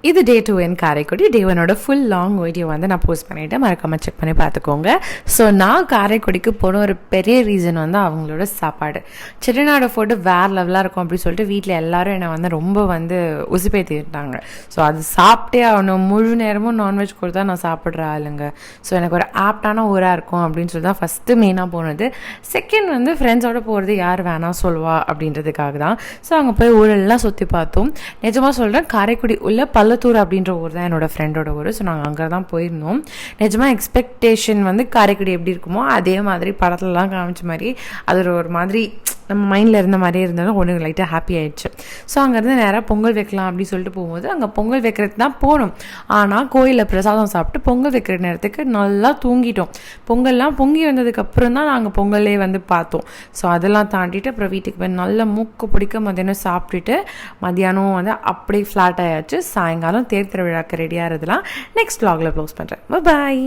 இது டே 2 இன் காரைக்குடி. டே 1ஓட full long video வந்து நான் போஸ்ட் பண்ணிவிட்டு மறக்காமல் செக் பண்ணி பார்த்துக்கோங்க. ஸோ நான் காரைக்குடிக்கு போன ஒரு பெரிய ரீசன் வந்து அவங்களோட சாப்பாடு. செட்டிநாடு ஃபுட்டு வேறு லெவலாக இருக்கும் அப்படின்னு சொல்லிட்டு வீட்டில் எல்லோரும் என்னை வந்து ரொம்ப வந்து உசுப்பேற்றிட்டாங்க. ஸோ அது சாப்பிட்டே ஆகணும், முழு நேரமும் நான்வெஜ் கொடுத்தா நான் சாப்பிட்ற ஆளுங்க. ஸோ எனக்கு ஒரு ஆப்டான ஊராக இருக்கும் அப்படின்னு சொல்லி தான் ஃபஸ்ட்டு மெயினாக போனது. செகண்ட் வந்து ஃப்ரெண்ட்ஸோடு போகிறது யார் வேணாம் சொல்வா அப்படின்றதுக்காக தான். ஸோ அங்கே போய் ஊரெல்லாம் சுற்றி பார்த்தோம். நிஜமாக சொல்கிறேன், காரைக்குடி உள்ள பள்ளத்தூர் அப்படின்ற ஊர் தான் என்னோடய ஃப்ரெண்டோட ஊர். ஸோ நாங்கள் அங்கே தான் போயிருந்தோம். நிஜமாக எக்ஸ்பெக்டேஷன் வந்து காரைக்குடி எப்படி இருக்குமோ அதே மாதிரி படத்துலலாம் காமிச்ச மாதிரி அது ஒரு மாதிரி நம்ம மைண்டில் இருந்த மாதிரியே இருந்தாலும் ஒன்று லைட்டாக ஹாப்பி ஆகிடுச்சு. ஸோ அங்கேருந்து நேராக பொங்கல் வைக்கலாம் அப்படின்னு சொல்லிட்டு போகும்போது அங்கே பொங்கல் வைக்கிறதுக்கு தான் போகணும். ஆனால் கோயிலில் பிரசாதம் சாப்பிட்டு பொங்கல் வைக்கிற நேரத்துக்கு நல்லா தூங்கிட்டோம். பொங்கல்லாம் பொங்கி வந்ததுக்கப்புறம் தான் நாங்கள் பொங்கலே வந்து பார்த்தோம். ஸோ அதெல்லாம் தாண்டிட்டு அப்புறம் வீட்டுக்கு போய் நல்லா மூக்கு பிடிக்க மதியானம் சாப்பிட்டுட்டு மதியானம் வந்து அப்படியே ஃப்ளாட் ஆயாச்சு. சாயங்காலம் தேர் திருவிழாக்கு ரெடியாக இருந்ததுலாம் நெக்ஸ்ட் vlogல க்ளோஸ் பண்ணுறேன். பாய்.